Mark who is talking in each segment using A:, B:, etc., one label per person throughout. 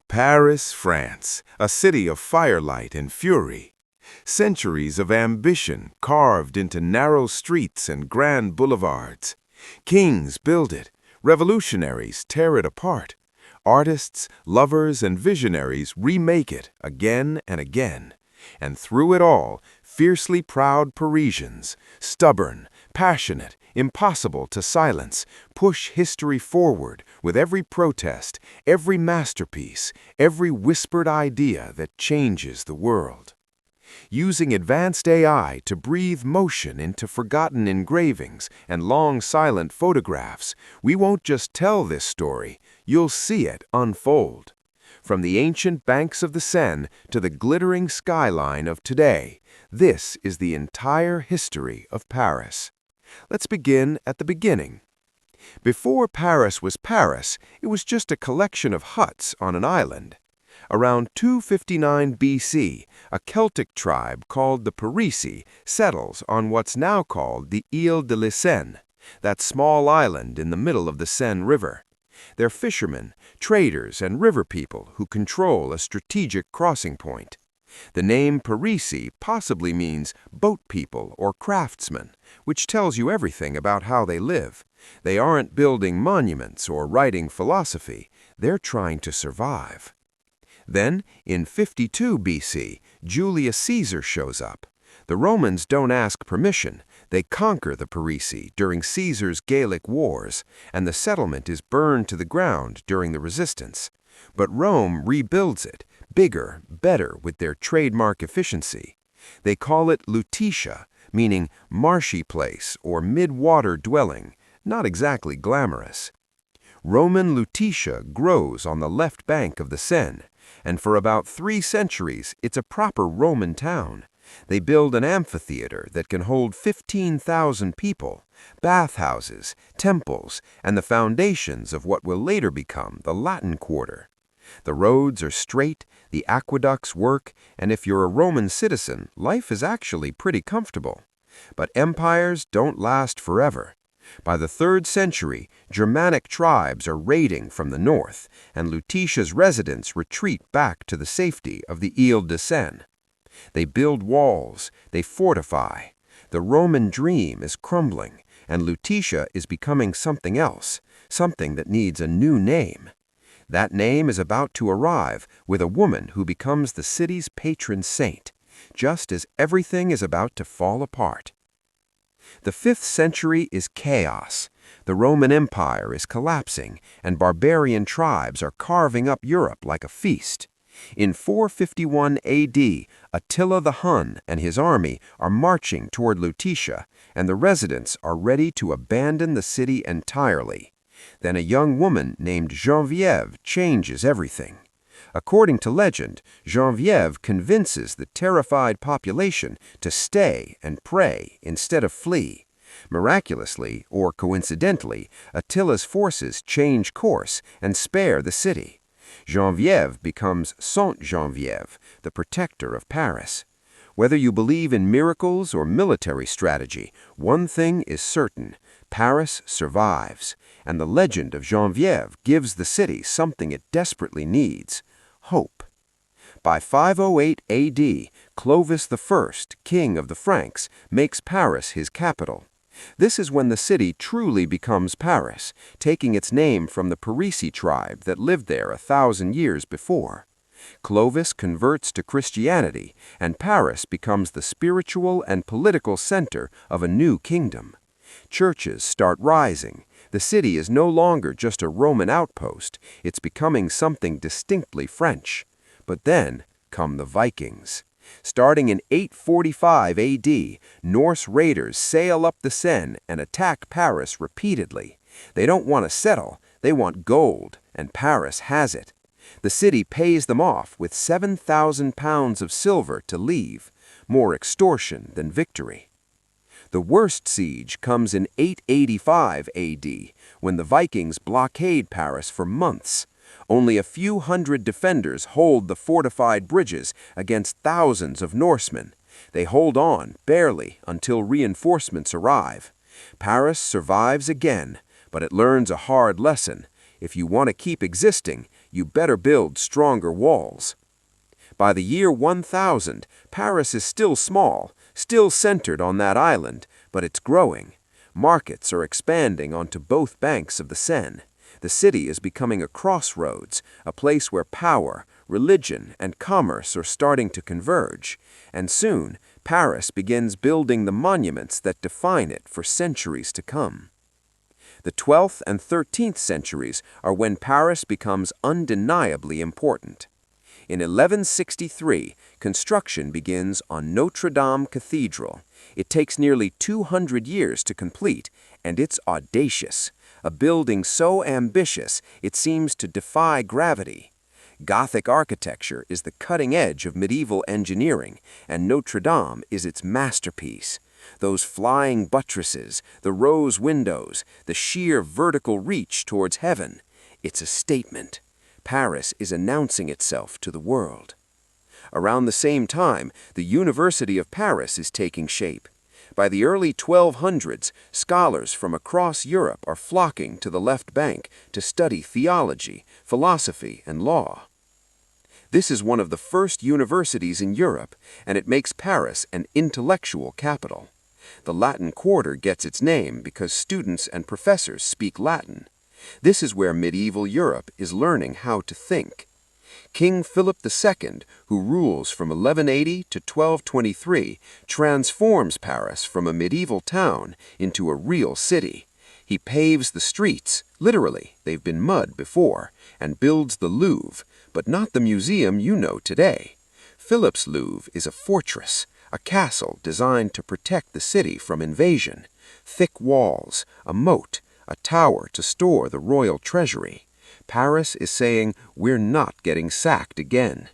A: Paris, France, a city of firelight and fury. Centuries of ambition carved into narrow streets and grand boulevards. Kings build it, revolutionaries tear it apart. Artists, lovers, and visionaries remake it again and again. And through it all, fiercely proud Parisians, stubborn, passionate, impossible to silence, push history forward with every protest, every masterpiece, every whispered idea that changes the world. Using advanced AI to breathe motion into forgotten engravings and long silent photographs, we won't just tell this story, you'll see it unfold. From the ancient banks of the Seine to the glittering skyline of today, this is the entire history of Paris. Let's begin at the beginning. Before Paris was Paris, it was just a collection of huts on an island. Around 259 BC, a Celtic tribe called the Parisii settles on what's now called the Ile de la Seine, that small island in the middle of the Seine River. They're fishermen, traders, and river people who control a strategic crossing point. The name Parisii possibly means boat people or craftsmen, which tells you everything about how they live. They aren't building monuments or writing philosophy, they're trying to survive. Then, in 52 BC, Julius Caesar shows up. The Romans don't ask permission, they conquer the Parisii during Caesar's Gallic Wars, and the settlement is burned to the ground during the resistance. But Rome rebuilds it, bigger, better with their trademark efficiency. They call it Lutetia, meaning marshy place or mid-water dwelling, not exactly glamorous. Roman Lutetia grows on the left bank of the Seine, and for about 3 centuries it's a proper Roman town. They build an amphitheater that can hold 15,000 people, bathhouses, temples, and the foundations of what will later become the Latin Quarter. The roads are straight, the aqueducts work, and if you're a Roman citizen, life is actually pretty comfortable. But empires don't last forever. By the 3rd century, Germanic tribes are raiding from the north, and Lutetia's residents retreat back to the safety of the Ile de Seine. They build walls, they fortify. The Roman dream is crumbling, and Lutetia is becoming something else, something that needs a new name. That name is about to arrive with a woman who becomes the city's patron saint, just as everything is about to fall apart. The 5th century is chaos. The Roman Empire is collapsing, and barbarian tribes are carving up Europe like a feast. In 451 AD, Attila the Hun and his army are marching toward Lutetia, and the residents are ready to abandon the city entirely. Then a young woman named Geneviève changes everything. According to legend, Geneviève convinces the terrified population to stay and pray instead of flee. Miraculously, or coincidentally, Attila's forces change course and spare the city. Geneviève becomes Sainte Geneviève, the protector of Paris. Whether you believe in miracles or military strategy, one thing is certain: Paris survives, and the legend of Geneviève gives the city something it desperately needs: hope. By 508 AD, Clovis I, king of the Franks, makes Paris his capital. This is when the city truly becomes Paris, taking its name from the Parisii tribe that lived there 1,000 years before. Clovis converts to Christianity, and Paris becomes the spiritual and political center of a new kingdom. Churches start rising. The city is no longer just a Roman outpost, it's becoming something distinctly French. But then come the Vikings. Starting in 845 AD, Norse raiders sail up the Seine and attack Paris repeatedly. They don't want to settle, they want gold, and Paris has it. The city pays them off with 7,000 pounds of silver to leave, more extortion than victory. The worst siege comes in 885 AD, when the Vikings blockade Paris for months. Only a few hundred defenders hold the fortified bridges against thousands of Norsemen. They hold on, barely, until reinforcements arrive. Paris survives again, but it learns a hard lesson. If you want to keep existing,
B: you better build stronger walls. By the year 1000, Paris is still small, still centered on that island, but it's growing. Markets are expanding onto both banks of the Seine. The city is becoming a crossroads, a place where power, religion, and commerce are starting to converge. And soon, Paris begins building the monuments that define it for centuries to come. The 12th and 13th centuries are when Paris becomes undeniably important. In 1163, construction begins on Notre Dame Cathedral. It takes nearly 200 years to complete, and it's audacious, a building so ambitious it seems to defy gravity. Gothic architecture is the cutting edge of medieval engineering, and Notre Dame is its masterpiece. Those flying buttresses, the rose windows, the sheer vertical reach towards heaven. It's a statement. Paris is announcing itself to the world. Around the same time, the University of Paris is taking shape. By the early 1200s, scholars from across Europe are flocking to the left bank to study theology, philosophy, and law. This is one of the first universities in Europe, and it makes Paris an intellectual capital. The Latin Quarter gets its name because students and professors speak Latin. This is where medieval Europe is learning how to think. King Philip II, who rules from 1180 to 1223, transforms Paris from a medieval town into a real city. He paves the streets, literally, they've been mud before, and builds the Louvre, but not the museum you know today. Philip's Louvre is a fortress, a castle designed to protect the city from invasion. Thick walls, a moat, a tower to store the royal treasury. Paris is saying, we're not getting sacked again.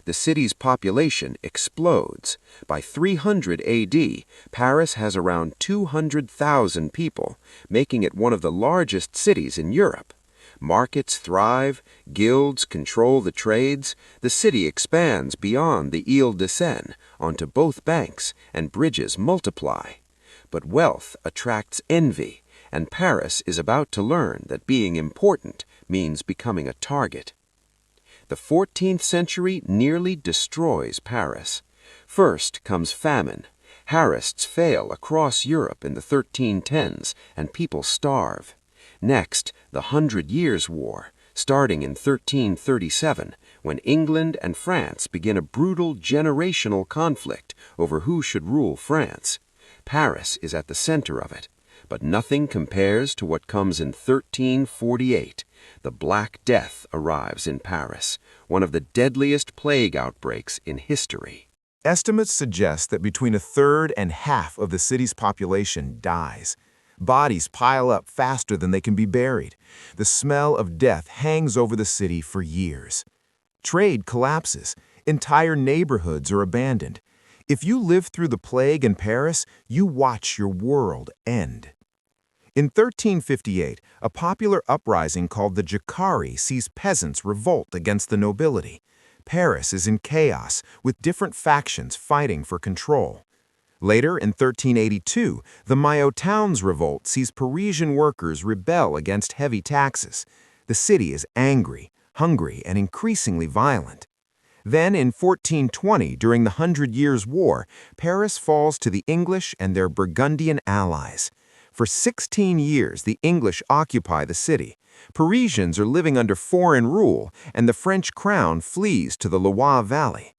B: The city's population explodes. By 300 AD, Paris has around 200,000 people, making it one of the largest cities in Europe. Markets thrive, guilds control the trades, the city expands beyond the Ile de Seine onto both banks, and bridges multiply. But wealth attracts envy, and Paris is about to learn that being important means becoming a target. The 14th century nearly destroys Paris. First comes famine. Harrists fail across Europe in the 1310s, and people starve. Next, the 100 Years' War, starting in 1337, when England and France begin a brutal generational conflict over who should rule France. Paris is at the center of it. But nothing compares to what comes in 1348. The Black Death arrives in Paris, one of the deadliest plague outbreaks in history.
A: Estimates suggest that between a third and half of the city's population dies. Bodies pile up faster than they can be buried. The smell of death hangs over the city for years. Trade collapses. Entire neighborhoods are abandoned. If you live through the plague in Paris, you watch your world end. In 1358, a popular uprising called the Jacquerie sees peasants revolt against the nobility. Paris is in chaos, with different factions fighting for control. Later, in 1382, the Maillotins revolt sees Parisian workers rebel against heavy taxes. The city is angry, hungry, and increasingly violent. Then, in 1420, during the 100 Years' War, Paris falls to the English and their Burgundian allies. For 16 years, the English occupy the city. Parisians are living under foreign rule, and the French crown flees to the Loire Valley.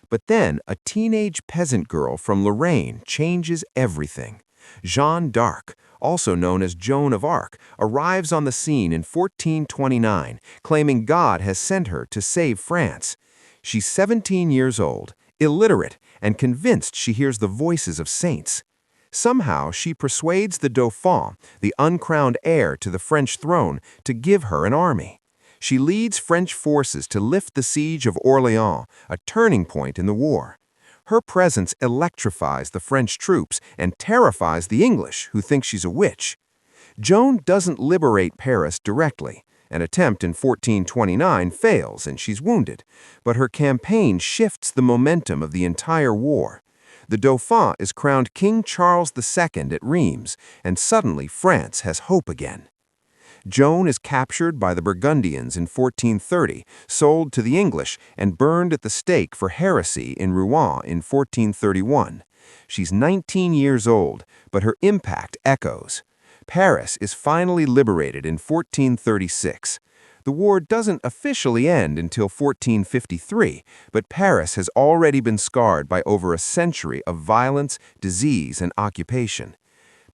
A: But then, a teenage peasant girl from Lorraine changes everything. Jeanne d'Arc, also known as Joan of Arc, arrives on the scene in 1429, claiming God has sent her to save France. She's 17 years old, illiterate, and convinced she hears the voices of saints. Somehow, she persuades the Dauphin, the uncrowned heir to the French throne, to give her an army. She leads French forces to lift the siege of Orléans, a turning point in the war. Her presence electrifies the French troops and terrifies the English, who think she's a witch. Joan doesn't liberate Paris directly. An attempt in 1429 fails and she's wounded, but her campaign shifts the momentum of the entire war. The Dauphin is crowned King Charles II at Rheims, and suddenly France has hope again.
B: Joan is captured by the Burgundians in 1430, sold to the English, and burned at the stake for heresy in Rouen in 1431. She's 19 years old, but her impact echoes. Paris is finally liberated in 1436. The war doesn't officially end until 1453, but Paris has already been scarred by over a century of violence, disease, and occupation.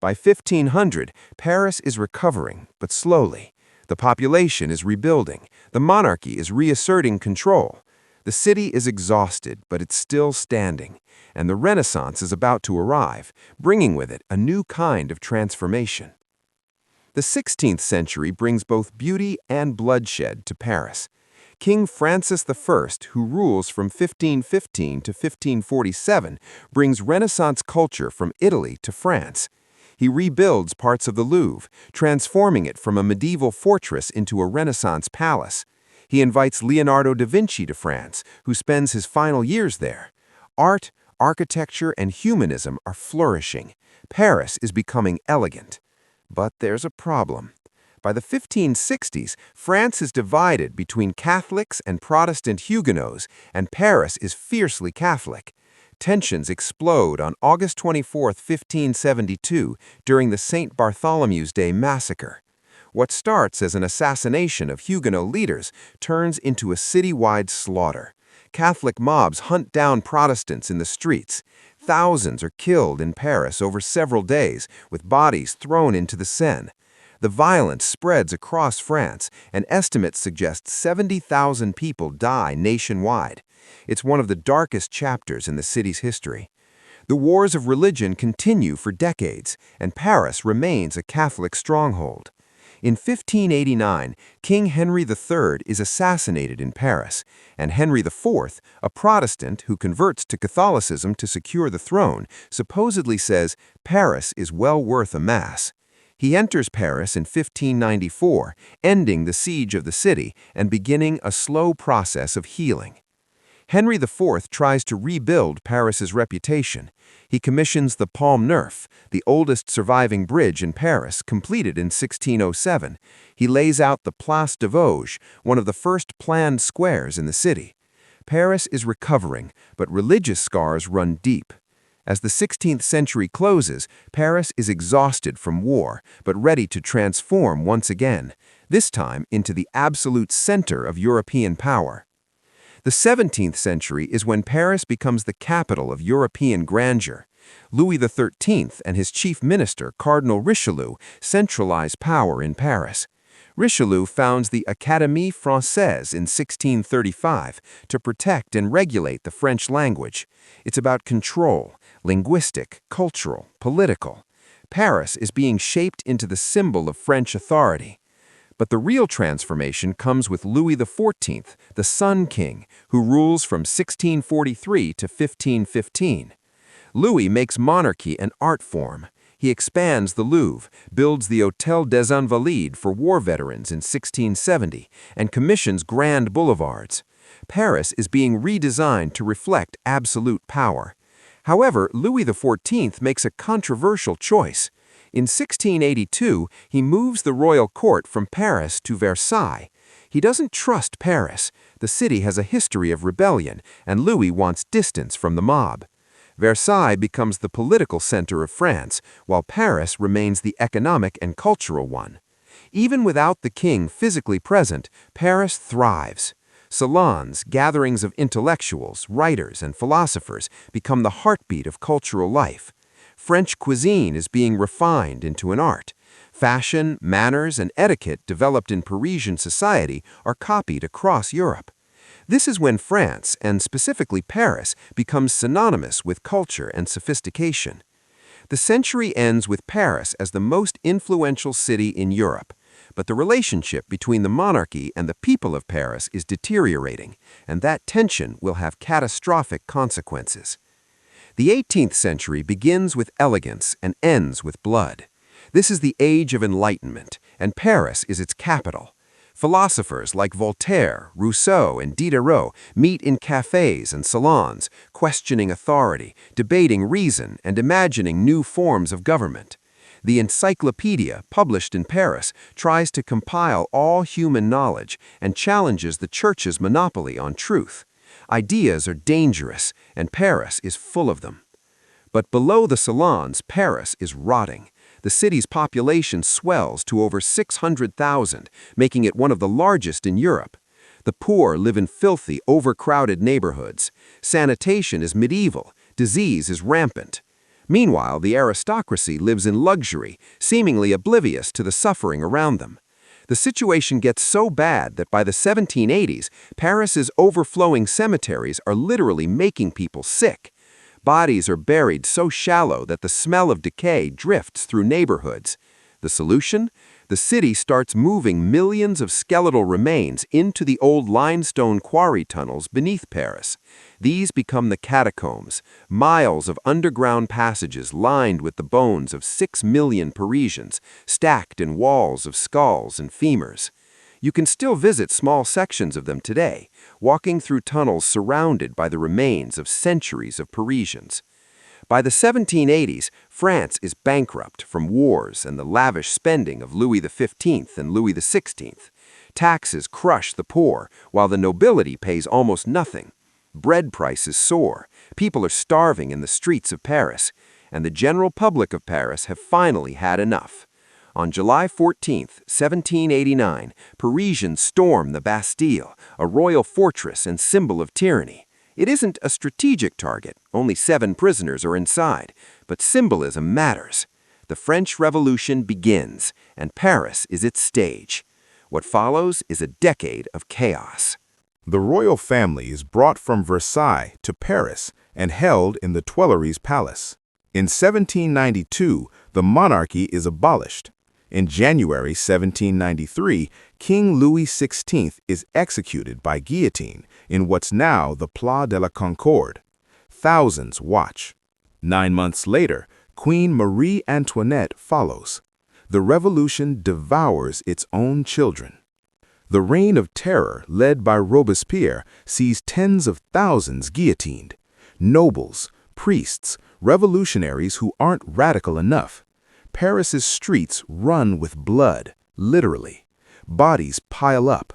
B: By 1500, Paris is recovering, but slowly. The population is rebuilding. The monarchy is reasserting control. The city is exhausted, but it's still standing. And the Renaissance is about to arrive, bringing with it a new kind of transformation. The 16th century brings both beauty and bloodshed to Paris. King Francis I, who rules from 1515 to 1547, brings Renaissance culture from Italy to France. He rebuilds parts of the Louvre, transforming it from a medieval fortress into a Renaissance palace. He invites Leonardo da Vinci to France, who spends his final years there. Art, architecture, and humanism are flourishing. Paris is becoming elegant. But there's a problem. By the 1560s, France is divided between Catholics and Protestant Huguenots, and Paris is fiercely Catholic. Tensions explode on August 24, 1572, during the St. Bartholomew's Day massacre. What starts as an assassination of Huguenot leaders turns into a citywide slaughter. Catholic mobs hunt down Protestants in the streets. Thousands are killed in Paris over several days, with bodies thrown into the Seine. The violence spreads across France, and estimates suggest 70,000 people die nationwide. It's one of the darkest chapters in the city's history. The wars of religion continue for decades, and Paris remains a Catholic stronghold. In 1589, King Henry III is assassinated in Paris, and Henry IV, a Protestant who converts to Catholicism to secure the throne, supposedly says Paris is well worth a mass. He enters Paris in 1594, ending the siege of the city and beginning a slow process of healing. Henry IV tries to rebuild Paris's reputation. He commissions the Pont Neuf, the oldest surviving bridge in Paris, completed in 1607. He lays out the Place de Vosges, one of the first planned squares in the city. Paris is recovering, but religious scars run deep. As the 16th century closes, Paris is exhausted from war, but ready to transform once again, this time into the absolute center of European power. The 17th century is when Paris becomes the capital of European grandeur. Louis XIII and his chief minister, Cardinal Richelieu, centralize power in Paris. Richelieu founds the Académie Française in 1635 to protect and regulate the French language. It's about control, linguistic, cultural, political. Paris is being shaped into the symbol of French authority. But the real transformation comes with Louis XIV, the Sun King, who rules from 1643 to 1515. Louis makes monarchy an art form. He expands the Louvre, builds the Hôtel des Invalides for war veterans in 1670, and commissions grand boulevards. Paris is being redesigned to reflect absolute power. However, Louis XIV makes a controversial choice. In 1682, he moves the royal court from Paris to Versailles. He doesn't trust Paris. The city has a history of rebellion, and Louis wants distance from the mob. Versailles becomes the political center of France, while Paris remains the economic and cultural one. Even without the king physically present, Paris thrives. Salons, gatherings of intellectuals, writers, and philosophers become the heartbeat of cultural life. French cuisine is being refined into an art. Fashion, manners, and etiquette developed in Parisian society are copied across Europe. This is when France, and specifically Paris, becomes synonymous with culture and sophistication. The century ends with Paris as the most influential city in Europe, but the relationship between the monarchy and the people of Paris is deteriorating, and that tension will have catastrophic consequences. The 18th century begins with elegance and ends with blood. This is the age of enlightenment, and Paris is its capital. Philosophers like Voltaire, Rousseau, and Diderot meet in cafes and salons, questioning authority, debating reason, and imagining new forms of government. The encyclopedia, published in Paris, tries to compile all human knowledge and challenges the church's monopoly on truth. Ideas are dangerous, and Paris is full of them. But below the salons, Paris is rotting. The city's population swells to over 600,000, making it one of the largest in Europe. The poor live in filthy, overcrowded neighborhoods. Sanitation is medieval. Disease is rampant. Meanwhile, the aristocracy lives in luxury, seemingly oblivious to the suffering around them. The situation gets so bad that by the 1780s, Paris's overflowing cemeteries are literally making people sick. Bodies are buried so shallow that the smell of decay drifts through neighborhoods. The solution? The city starts moving millions of skeletal remains into the old limestone quarry tunnels beneath Paris. These become the catacombs, miles of underground passages lined with the bones of 6 million Parisians, stacked in walls of skulls and femurs. You can still visit small sections of them today, walking through tunnels surrounded by the remains of centuries of Parisians. By the 1780s, France is bankrupt from wars and the lavish spending of Louis XV and Louis XVI. Taxes crush the poor, while the nobility pays almost nothing. Bread prices soar, people are starving in the streets of Paris, and the general public of Paris have finally had enough. On July 14, 1789, Parisians storm the Bastille, a royal fortress and symbol of tyranny. It isn't a strategic target, only 7 prisoners are inside, but symbolism matters. The French Revolution begins, and Paris is its stage. What follows is a decade of chaos.
A: The royal family is brought from Versailles to Paris and held in the Tuileries Palace. In 1792, the monarchy is abolished. In January 1793, King Louis XVI is executed by guillotine in what's now the Place de la Concorde. Thousands watch. 9 months later, Queen Marie Antoinette follows. The revolution devours its own children. The Reign of Terror, led by Robespierre, sees tens of thousands guillotined. Nobles, priests, revolutionaries who aren't radical enough. Paris's streets run with blood, literally. Bodies pile up.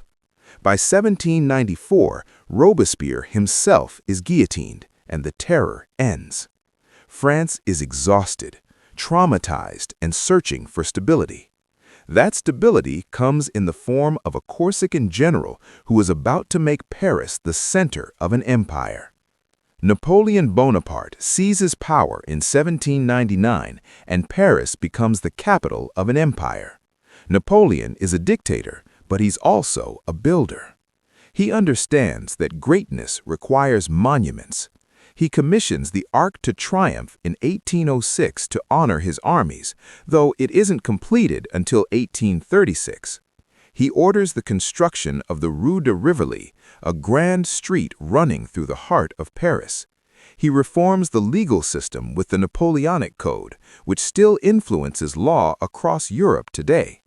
A: By 1794, Robespierre himself is guillotined, and the terror ends. France is exhausted, traumatized, and searching for stability. That stability comes in the form of a Corsican general who is about to make Paris the center of an empire. Napoleon Bonaparte seizes power in 1799, and Paris becomes the capital of an empire. Napoleon is a dictator, but he's also a builder. He understands that greatness requires monuments. He commissions the Arc de Triomphe in 1806 to honor his armies, though it isn't completed until 1836. He orders the construction of the Rue de Rivoli, a grand street running through the heart of Paris. He reforms the legal system with the Napoleonic Code, which still influences law across Europe today.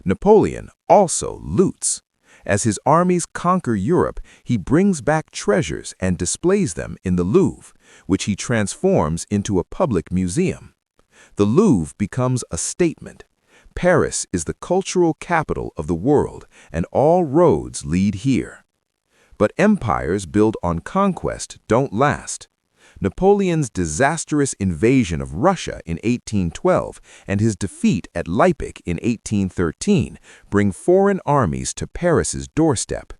A: Napoleon also loots. As his armies conquer Europe, he brings back treasures and displays them in the Louvre, which he transforms into a public museum. The Louvre becomes a statement. Paris is the cultural capital of the world, and all roads lead here. But empires built on conquest don't last. Napoleon's disastrous invasion of Russia in 1812 and his defeat at Leipzig in 1813 bring foreign armies to Paris's doorstep.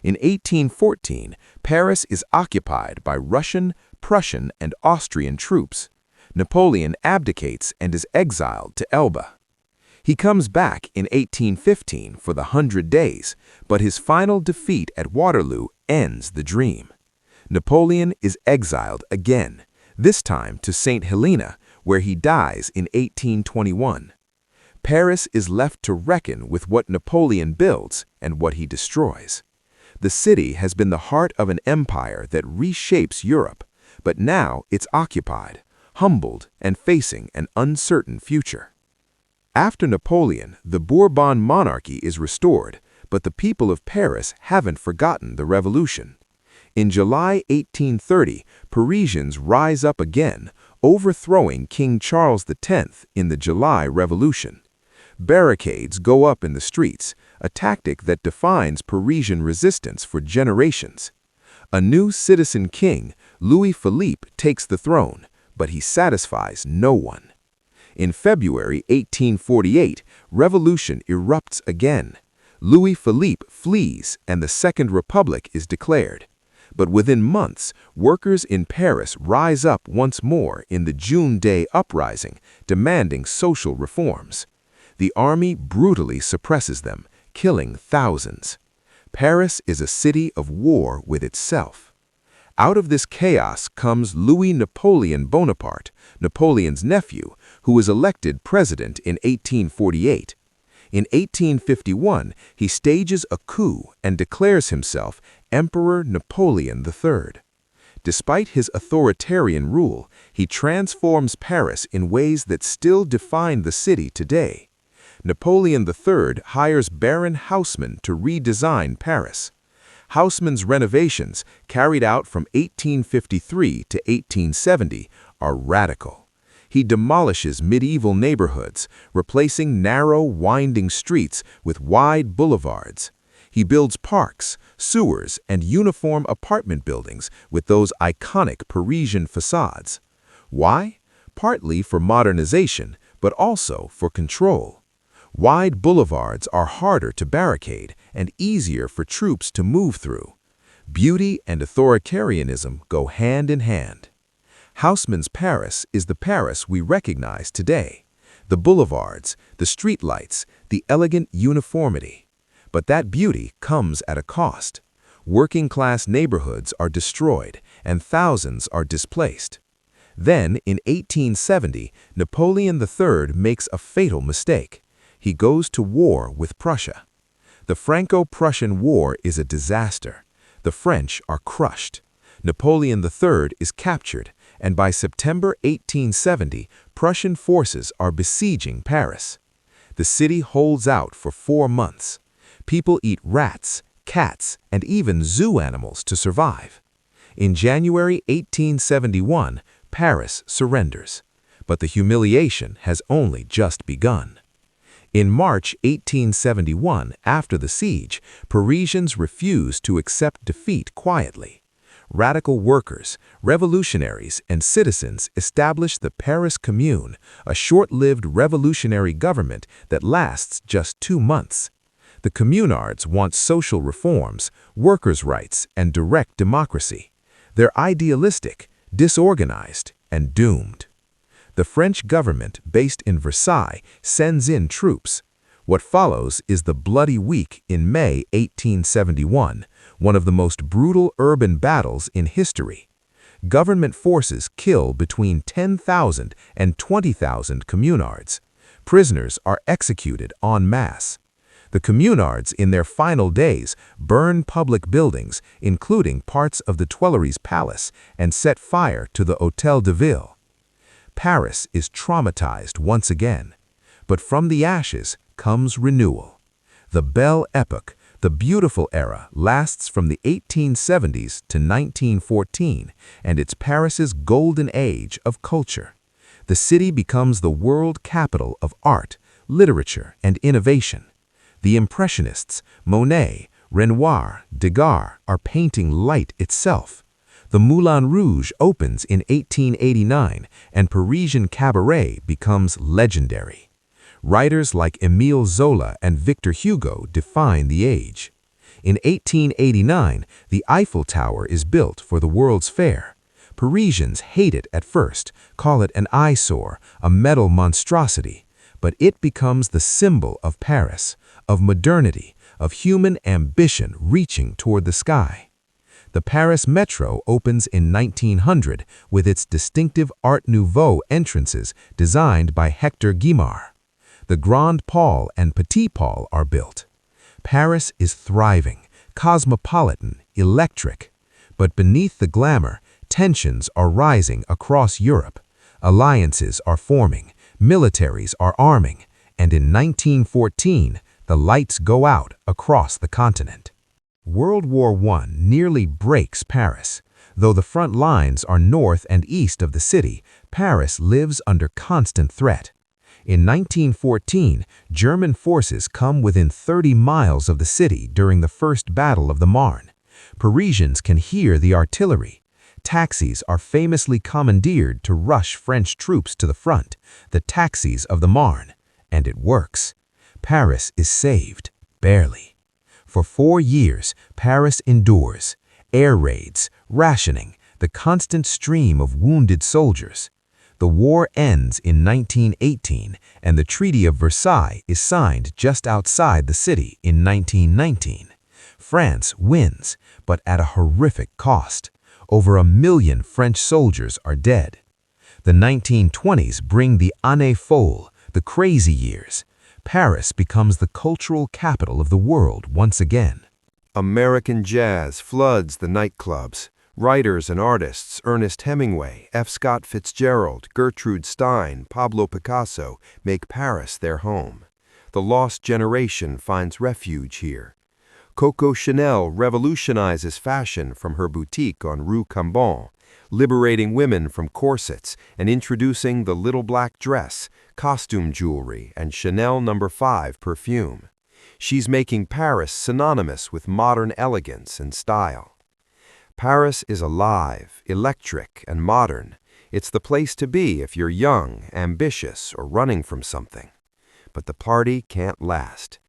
A: In 1814, Paris is occupied by Russian, Prussian, and Austrian troops. Napoleon abdicates and is exiled to Elba. He comes back in 1815 for the 100 Days, but his final defeat at Waterloo ends the dream. Napoleon is exiled again, this time to St. Helena, where he dies in 1821. Paris is left to reckon with what Napoleon builds and what he destroys. The city has been the heart of an empire that reshapes Europe, but now it's occupied, humbled, and facing an uncertain future. After Napoleon, the Bourbon monarchy is restored, but the people of Paris haven't forgotten the revolution. In July 1830, Parisians rise up again, overthrowing King Charles X in the July Revolution. Barricades go up in the streets, a tactic that defines Parisian resistance for generations. A new citizen king, Louis Philippe, takes the throne, but he satisfies no one. In February 1848, revolution erupts again. Louis Philippe flees and the Second Republic is declared. But within months, workers in Paris rise up once more in the June Day uprising, demanding social reforms. The army brutally suppresses them, killing thousands. Paris is a city of war with itself. Out of this chaos comes Louis Napoleon Bonaparte, Napoleon's nephew, who was elected president in 1848. In 1851, he stages a coup and declares himself Emperor Napoleon III. Despite his authoritarian rule, he transforms Paris in ways that still define the city today. Napoleon III hires Baron Haussmann to redesign Paris. Haussmann's renovations, carried out from 1853 to 1870, are radical. He demolishes medieval neighborhoods, replacing narrow, winding streets with wide boulevards. He builds parks, sewers, and uniform apartment buildings with those iconic Parisian facades. Why? Partly for modernization, but also for control. Wide boulevards are harder to barricade and easier for troops to move through. Beauty and authoritarianism go hand in hand. Haussmann's Paris is the Paris we recognize today. The boulevards, the streetlights, the elegant uniformity. But that beauty comes at a cost. Working-class neighborhoods are destroyed and thousands are displaced. Then, in 1870, Napoleon III makes a fatal mistake. He goes to war with Prussia. The Franco-Prussian War is a disaster. The French are crushed. Napoleon III is captured, and by September 1870, Prussian forces are besieging Paris. The city holds out for 4 months. People eat rats, cats, and even zoo animals to survive. In January 1871, Paris surrenders. But the humiliation has only just begun. In March 1871, after the siege, Parisians refused to accept defeat quietly. Radical workers, revolutionaries, and citizens established the Paris Commune, a short-lived revolutionary government that lasts just 2 months. The communards want social reforms, workers' rights, and direct democracy. They're idealistic, disorganized, and doomed. The French government, based in Versailles, sends in troops. What follows is the Bloody Week in May 1871, one of the most brutal urban battles in history. Government forces kill between 10,000 and 20,000 communards. Prisoners are executed en masse. The communards, in their final days, burn public buildings, including parts of the Tuileries Palace, and set fire to the Hôtel de Ville. Paris is traumatized once again, but from the ashes comes renewal. The Belle Epoque, the beautiful era, lasts from the 1870s to 1914, and it's Paris's golden age of culture. The city becomes the world capital of art, literature, and innovation. The Impressionists, Monet, Renoir, Degas, are painting light itself. The Moulin Rouge opens in 1889, and Parisian cabaret becomes legendary. Writers like Émile Zola and Victor Hugo define the age. In 1889, the Eiffel Tower is built for the World's Fair. Parisians hate it at first, call it an eyesore, a metal monstrosity, but it becomes the symbol of Paris, of modernity, of human ambition reaching toward the sky. The Paris Metro opens in 1900 with its distinctive Art Nouveau entrances designed by Hector Guimard. The Grand Pôle and Petit Pôle are built. Paris is thriving, cosmopolitan, electric. But beneath the glamour, tensions are rising across Europe. Alliances are forming, militaries are arming, and in 1914, the lights go out across the continent.
C: World War I nearly breaks Paris. Though the front lines are north and east of the city, Paris lives under constant threat. In 1914, German forces come within 30 miles of the city during the First Battle of the Marne. Parisians can hear the artillery. Taxis are famously commandeered to rush French troops to the front, the taxis of the Marne. And it works. Paris is saved, barely. For 4 years, Paris endures. Air raids, rationing, the constant stream of wounded soldiers. The war ends in 1918, and the Treaty of Versailles is signed just outside the city in 1919. France wins, but at a horrific cost. Over 1 million French soldiers are dead. The 1920s bring the Année Folle, the crazy years. Paris becomes the cultural capital of the world once again.
D: American jazz floods the nightclubs. Writers and artists Ernest Hemingway, F. Scott Fitzgerald, Gertrude Stein, Pablo Picasso make Paris their home. The lost generation finds refuge here. Coco Chanel revolutionizes fashion from her boutique on Rue Cambon, liberating women from corsets and introducing the little black dress, costume jewelry, and Chanel No. 5 perfume. She's making Paris synonymous with modern elegance and style. Paris is alive, electric, and modern. It's the place to be if you're young, ambitious, or running from something. But the party can't last.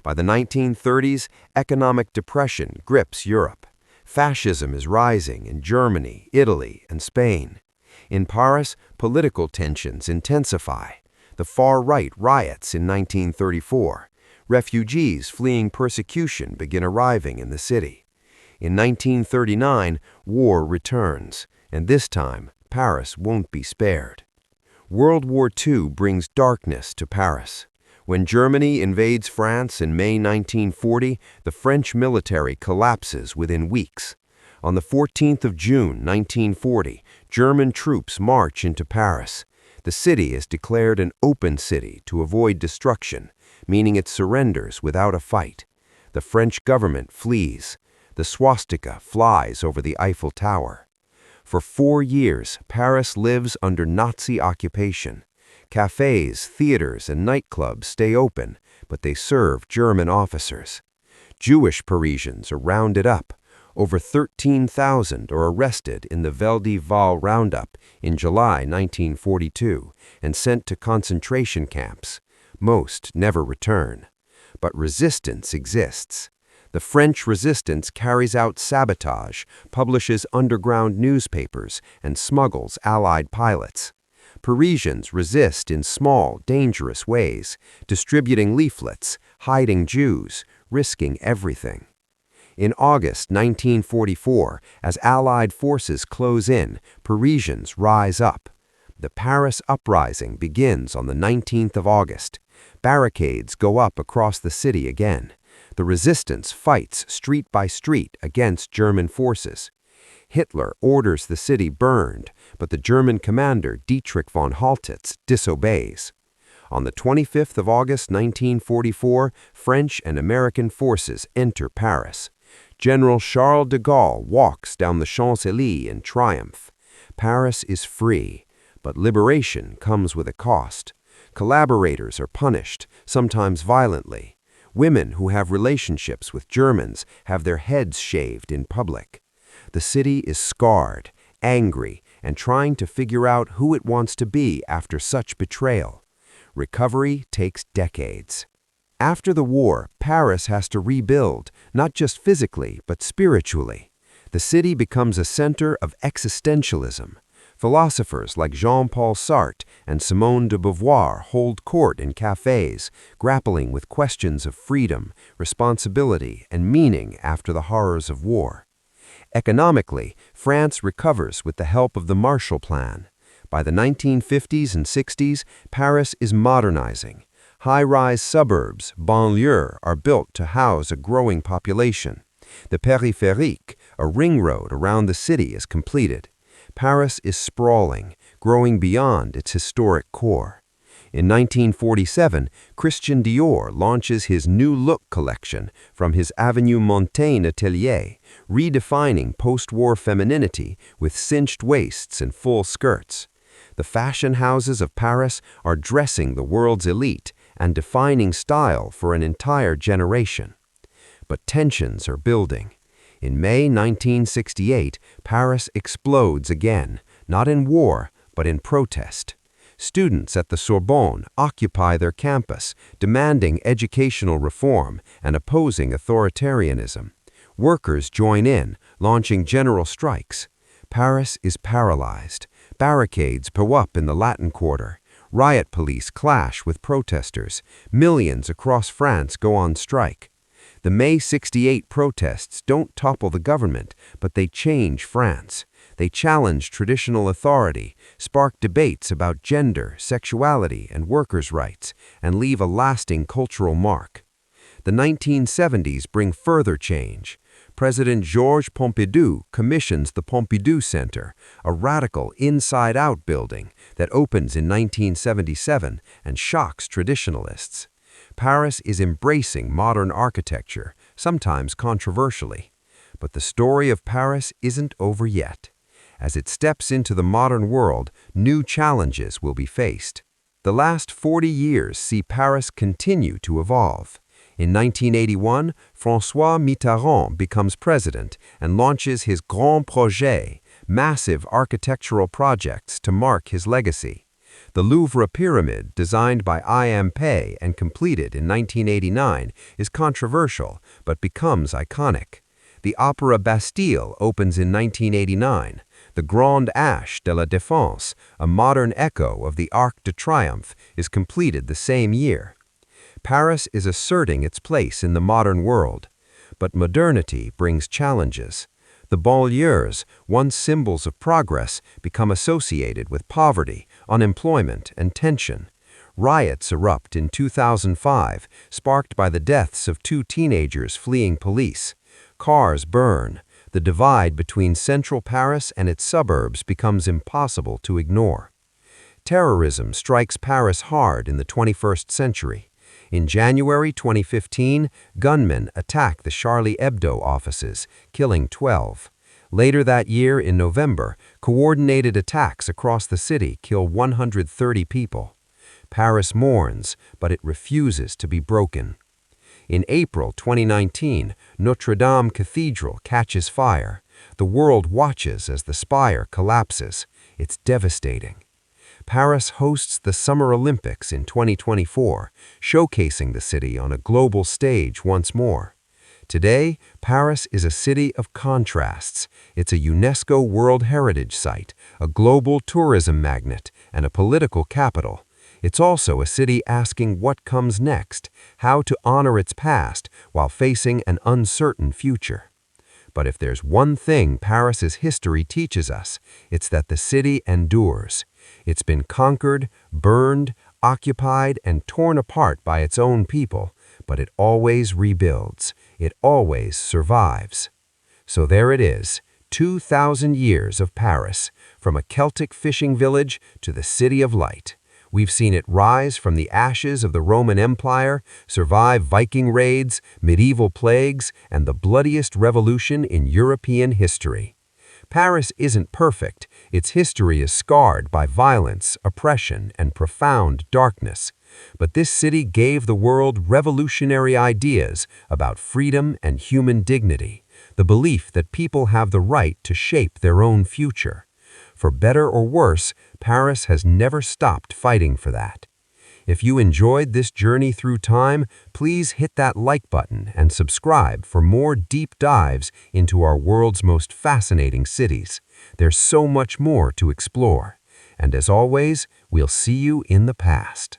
D: By the 1930s, economic depression grips Europe. Fascism is rising in Germany, Italy, and Spain. In Paris, political tensions intensify. The far-right riots in 1934. Refugees fleeing persecution begin arriving in the city. In 1939, war returns, and this time, Paris won't be spared. World War II brings darkness to Paris. When Germany invades France in May 1940, the French military collapses within weeks. On the 14th of June 1940, German troops march into Paris. The city is declared an open city to avoid destruction, meaning it surrenders without a fight. The French government flees. The swastika flies over the Eiffel Tower. For 4 years, Paris lives under Nazi occupation. Cafes, theaters, and nightclubs stay open, but they serve German officers. Jewish Parisians are rounded up. Over 13,000 are arrested in the Val d'Ival roundup in July 1942 and sent to concentration camps. Most never return. But resistance exists. The French resistance carries out sabotage, publishes underground newspapers, and smuggles Allied pilots. Parisians resist in small, dangerous ways, distributing leaflets, hiding Jews, risking everything. In August 1944, as Allied forces close in, Parisians rise up. The Paris uprising begins on the 19th of August. Barricades go up across the city again. The resistance fights street by street against German forces. Hitler orders the city burned, but the German commander Dietrich von Haltitz disobeys. On the 25th of August 1944, French and American forces enter Paris. General Charles de Gaulle walks down the Champs-Élysées in triumph. Paris is free, but liberation comes with a cost. Collaborators are punished, sometimes violently. Women who have relationships with Germans have their heads shaved in public. The city is scarred, angry, and trying to figure out who it wants to be after such betrayal. Recovery takes decades. After the war, Paris has to rebuild, not just physically, but spiritually. The city becomes a center of existentialism. Philosophers like Jean-Paul Sartre and Simone de Beauvoir hold court in cafes, grappling with questions of freedom, responsibility, and meaning after the horrors of war. Economically, France recovers with the help of the Marshall Plan. By the 1950s and 60s, Paris is modernizing. High-rise suburbs, banlieues, are built to house a growing population. The périphérique, a ring road around the city, is completed. Paris is sprawling, growing beyond its historic core. In 1947, Christian Dior launches his New Look collection from his Avenue Montaigne atelier, redefining post-war femininity with cinched waists and full skirts. The fashion houses of Paris are dressing the world's elite and defining style for an entire generation. But tensions are building. In May 1968, Paris explodes again, not in war, but in protest. Students at the Sorbonne occupy their campus, demanding educational reform and opposing authoritarianism. Workers join in, launching general strikes. Paris is paralyzed. Barricades go up in the Latin Quarter. Riot police clash with protesters. Millions across France go on strike. The May 68 protests don't topple the government, but they change France. They challenge traditional authority, spark debates about gender, sexuality, and workers' rights, and leave a lasting cultural mark. The 1970s bring further change. President Georges Pompidou commissions the Pompidou Center, a radical inside-out building that opens in 1977 and shocks traditionalists. Paris is embracing modern architecture, sometimes controversially. But the story of Paris isn't over yet. As it steps into the modern world, new challenges will be faced. The last 40 years see Paris continue to evolve. In 1981, François Mitterrand becomes president and launches his Grand Projet, massive architectural projects to mark his legacy. The Louvre Pyramid, designed by I.M. Pei and completed in 1989, is controversial but becomes iconic. The Opera Bastille opens in 1989. The Grande Arche de la Défense, a modern echo of the Arc de Triomphe, is completed the same year. Paris is asserting its place in the modern world. But modernity brings challenges. The banlieues, once symbols of progress, become associated with poverty, unemployment, and tension. Riots erupt in 2005, sparked by the deaths of 2 teenagers fleeing police. Cars burn. The divide between central Paris and its suburbs becomes impossible to ignore. Terrorism strikes Paris hard in the 21st century. In January 2015, gunmen attack the Charlie Hebdo offices, killing 12. Later that year, in November, coordinated attacks across the city kill 130 people. Paris mourns, but it refuses to be broken. In April 2019, Notre Dame Cathedral catches fire. The world watches as the spire collapses. It's devastating. Paris hosts the Summer Olympics in 2024, showcasing the city on a global stage once more. Today, Paris is a city of contrasts. It's a UNESCO World Heritage Site, a global tourism magnet, and a political capital. It's also a city asking what comes next, how to honor its past while facing an uncertain future. But if there's one thing Paris's history teaches us, it's that the city endures. It's been conquered, burned, occupied, and torn apart by its own people, but it always rebuilds. It always survives. So there it is, 2,000 years of Paris, from a Celtic fishing village to the City of Light. We've seen it rise from the ashes of the Roman Empire, survive Viking raids, medieval plagues, and the bloodiest revolution in European history. Paris isn't perfect. Its history is scarred by violence, oppression, and profound darkness. But this city gave the world revolutionary ideas about freedom and human dignity, the belief that people have the right to shape their own future. For better or worse, Paris has never stopped fighting for that. If you enjoyed this journey through time, please hit that like button and subscribe for more deep dives into our world's most fascinating cities. There's so much more to explore. And as always, we'll see you in the past.